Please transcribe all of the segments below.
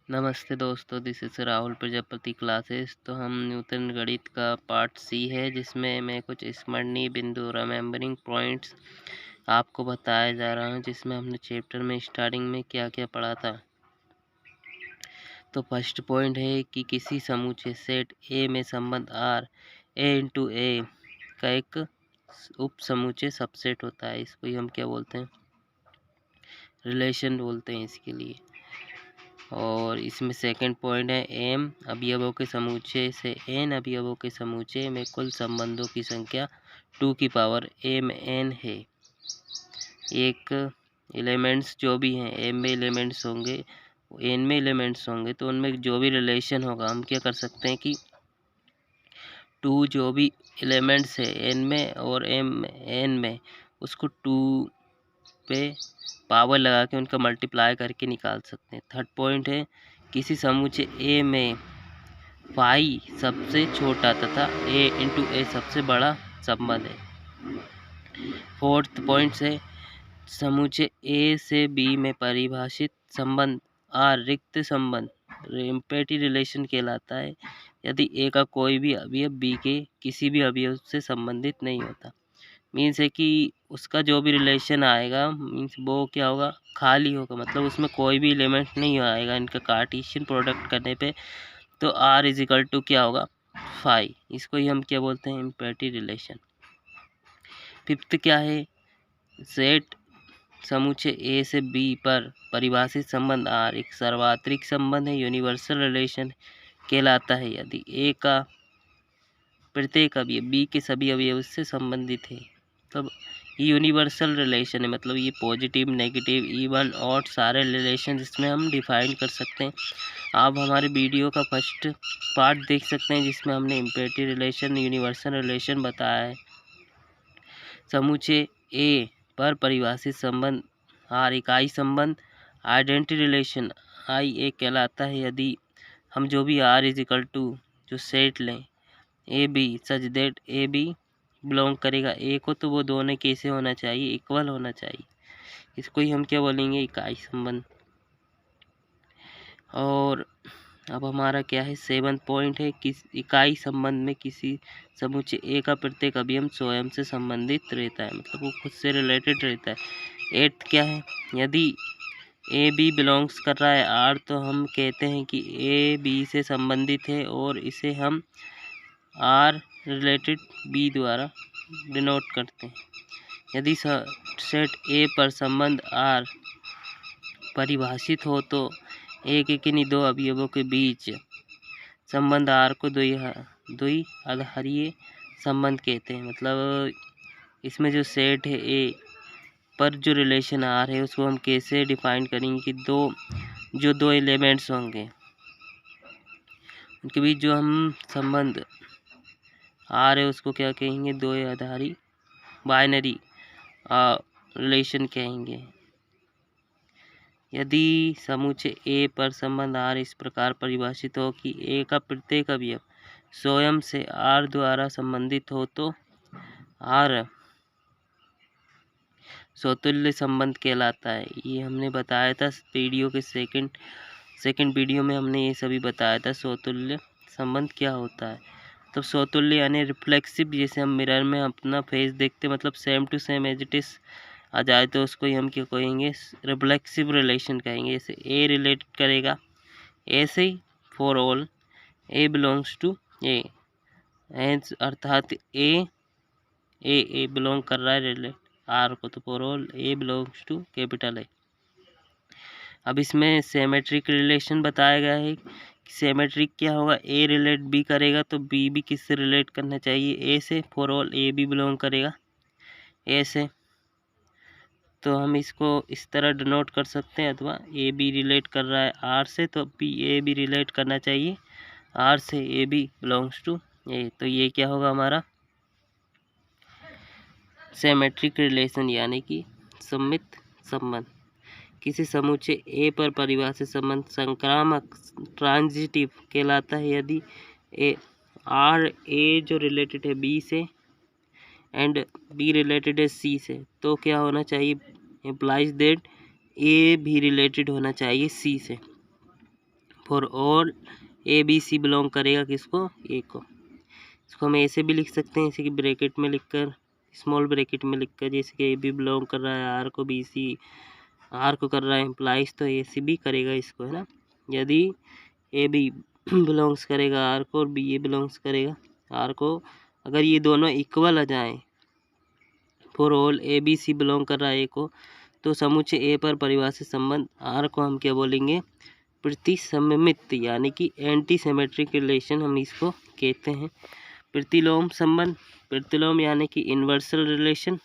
नमस्ते दोस्तों, this is Rahul Prajapati classes. तो हम न्यूटन गणित का पार्ट सी है, जिसमें मैं कुछ स्मरणीय बिंदु रिमेम्बरिंग पॉइंट्स आपको बताया जा रहा हूं, जिसमें हमने चैप्टर में स्टार्टिंग में क्या क्या पढ़ा था। तो फर्स्ट पॉइंट है कि किसी समूचे सेट ए में संबंध आर ए इंटू ए का एक उप समूचे सबसेट होता है। इसको ही हम क्या बोलते हैं, रिलेशन बोलते हैं इसके लिए। और इसमें सेकंड पॉइंट है एम अवयवों के समूचे से एन अवयवों के समूचे में कुल संबंधों की संख्या 2 की पावर एम एन है। एक एलिमेंट्स जो भी हैं, एम में एलिमेंट्स होंगे, एन में एलिमेंट्स होंगे, तो उनमें जो भी रिलेशन होगा हम क्या कर सकते हैं कि 2 जो भी एलिमेंट्स है एन में और एम एन में, उसको 2 पे पावर लगा के उनका मल्टीप्लाई करके निकाल सकते हैं। थर्ड पॉइंट है किसी समूचे ए में फाई सबसे छोटा तथा ए इंटू ए सबसे बड़ा संबंध है। फोर्थ पॉइंट है समूचे ए से बी में परिभाषित संबंध आर रिक्त संबंध एम्पैथी रिलेशन कहलाता है यदि ए का कोई भी अवयव बी के किसी भी अवयव से संबंधित नहीं होता। मीन्स है कि उसका जो भी रिलेशन आएगा मीन्स वो क्या होगा, खाली होगा, मतलब उसमें कोई भी एलिमेंट नहीं आएगा इनका कार्टेशियन प्रोडक्ट करने पे। तो आर इज इक्वल टू क्या होगा, फाई। इसको ही हम क्या बोलते हैं, एम्पैथी रिलेशन। फिफ्थ क्या है, सेट समूचे ए से बी पर परिभाषित संबंध आर एक सार्वत्रिक संबंध है, यूनिवर्सल रिलेशन कहलाता है यदि ए का प्रत्येक अवयव बी के सभी अवयव से संबंधित है। तब ये यूनिवर्सल रिलेशन है, मतलब ये पॉजिटिव नेगेटिव इवन और सारे रिलेशन इसमें हम डिफाइन कर सकते हैं। आप हमारे वीडियो का फर्स्ट पार्ट देख सकते हैं जिसमें हमने एम्पैथी रिलेशन यूनिवर्सल रिलेशन बताया है। समूचे ए पर परिभाषित संबंध आर इकाई संबंध आइडेंटिटी रिलेशन आई ए कहलाता है यदि हम जो भी आर इज इक्वल टू जो सेट लें A B such that A B belong करेगा ए को, तो वो दोनों कैसे होना चाहिए, इक्वल होना चाहिए। इसको ही हम क्या बोलेंगे, इकाई संबंध। और अब हमारा क्या है, 7th पॉइंट है किस इकाई संबंध में किसी समूचे ए का प्रत्येक अवयव स्वयं से संबंधित रहता है, मतलब वो खुद से रिलेटेड रहता है। 8th क्या है, यदि ए बी बिलोंग्स कर रहा है आर, तो हम कहते हैं कि ए बी से संबंधित है और इसे हम आर रिलेटेड बी द्वारा डिनोट करते हैं। यदि सेट ए पर संबंध आर परिभाषित हो तो ए के किन्हीं दो अवयवों के बीच संबंध आर को द्विआधारीय संबंध कहते हैं। मतलब इसमें जो सेट है ए पर जो रिलेशन आर है उसको हम कैसे डिफाइन करेंगे कि दो एलिमेंट्स होंगे उनके बीच जो हम संबंध आर है उसको क्या कहेंगे, द्विआधारी बाइनरी रिलेशन कहेंगे। यदि समूचे ए पर संबंध आर इस प्रकार परिभाषित हो कि ए का प्रत्येक अवयव स्वयं से आर द्वारा संबंधित हो तो आर स्वतुल्य संबंध कहलाता है। ये हमने बताया था वीडियो के सेकंड वीडियो में हमने ये सभी बताया था स्वतुल्य संबंध क्या होता है। तो स्वतुल्य यानी रिफ्लेक्सिव, जैसे हम मिरर में अपना फेस देखते मतलब same to same as it is आ जाए तो उसको ही हम क्या कहेंगे, रिफ्लेक्सिव रिलेशन कहेंगे। जैसे ए रिलेट करेगा ए से ही for all A belongs to A, अर्थात ए बिलोंग कर रहा है रिलेट आर को, तो for all A belongs to capital A. अब इसमें सिमेट्रिक रिलेशन बताया गया है। सिमेट्रिक क्या होगा, ए रिलेट बी करेगा तो बी भी किससे रिलेट करना चाहिए, ए से, फॉर ऑल ए भी बिलोंग करेगा ए से। तो हम इसको इस तरह डिनोट कर सकते हैं, अथवा ए बी रिलेट कर रहा है आर से तो बी ए भी रिलेट करना चाहिए आर से, ए बी बिलोंग्स टू ए। तो ये क्या होगा हमारा सिमेट्रिक रिलेशन यानी कि सममित संबंध। किसी समूचे ए पर परिभाषित संबंध संक्रामक ट्रांजिटिव कहलाता है यदि ए जो रिलेटेड है बी से एंड बी रिलेटेड है सी से, तो क्या होना चाहिए, इम्प्लाइज दैट ए भी रिलेटेड होना चाहिए सी से। For all A B C belong करेगा किसको, ए को। इसको हम ऐसे भी लिख सकते हैं, जैसे कि ब्रैकेट में लिखकर, स्मॉल ब्रैकेट में लिखकर, जैसे कि ए बी बिलोंग कर रहा है आर को, बी सी आर को कर रहा है एम्प्लाइज, तो ए सी भी करेगा इसको, है ना। यदि ए बी बिलोंग्स करेगा आर को और बी ए बिलोंग्स करेगा आर को, अगर ये दोनों इक्वल आ जाएं, for all A B C belong कर रहा है ए को, तो समुच्चय ए पर परिभाषित संबंध आर को हम क्या बोलेंगे, प्रतिसममित, यानी कि एंटी सिमेट्रिक रिलेशन हम इसको कहते हैं। प्रतिलोम संबंध, प्रतिलोम यानी कि इन्वर्सल रिलेशन।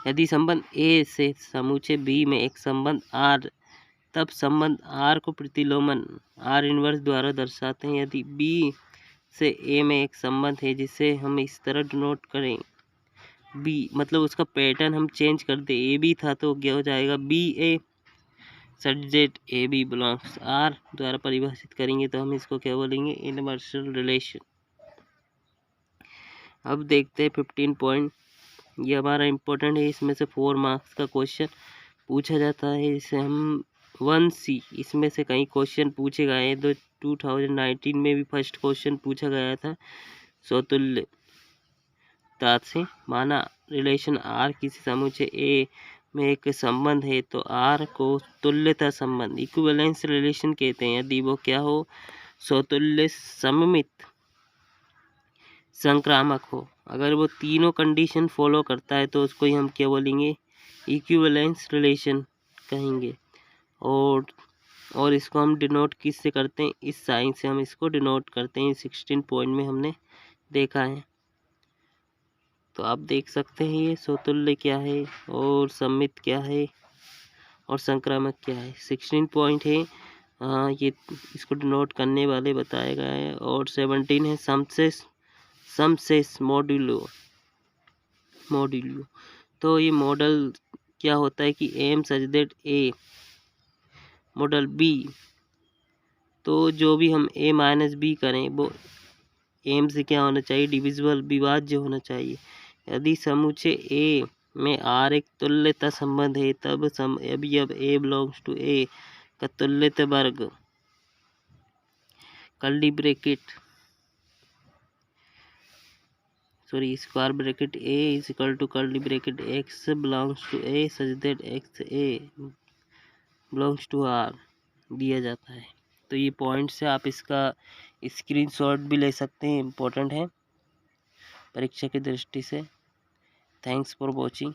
यदि संबंध ए से समुच्चय बी में एक संबंध आर, तब संबंध आर को प्रतिलोमन आर इन्वर्स द्वारा दर्शाते हैं। यदि बी से ए में एक संबंध है जिसे हम इस तरह डिनोट करें, बी मतलब उसका पैटर्न हम चेंज कर दे, ए बी था तो क्या हो जाएगा b a, such that A b belongs R द्वारा परिभाषित करेंगे तो हम इसको क्या बोलेंगे, इनवर्सल रिलेशन। अब देखते हैं 15 पॉइंट, ये हमारा इम्पोर्टेंट है, इसमें से 4 मार्क्स का क्वेश्चन पूछा जाता है। इसे हम 1C, इसमें से कई क्वेश्चन पूछे गए हैं, तो 2019 में भी फर्स्ट क्वेश्चन पूछा गया था समतुल्यता से। माना रिलेशन आर किसी समुच्चय ए में एक संबंध है तो आर को तुल्यता संबंध, इक्विवेलेंस रिलेशन कहते हैं। यदि वो क्या हो, स्वतुल्य, सममित, संक्रामक हो। अगर वो तीनों कंडीशन फॉलो करता है तो उसको ही हम क्या बोलेंगे, इक्विवेलेंस रिलेशन कहेंगे। और इसको हम डिनोट किससे करते हैं, इस साइन से हम इसको डिनोट करते हैं। 16 पॉइंट में हमने देखा है, तो आप देख सकते हैं ये स्वतुल्य क्या है और सममित क्या है और संक्रामक क्या है। 16 पॉइंट है, ये इसको डिनोट करने वाले बताया गया है। और 17 है समसेस मॉड्यूलो। तो ये मॉडल क्या होता है कि m such that a model b, तो जो भी हम ए माइनस बी करें वो एम से क्या होना चाहिए, डिविजिबल, विभाज्य होना चाहिए। यदि समुच्चय ए में आर एक तुल्यता संबंध है तब अब ए बिलोंग्स टू ए का तुल्यता वर्ग, curly bracket square bracket a is equal to curly bracket x belongs to a such that x a belongs to R दिया जाता है। तो ये पॉइंट से आप इसका स्क्रीनशॉट भी ले सकते हैं, इम्पोर्टेंट है परीक्षा की दृष्टि से। Thanks for watching.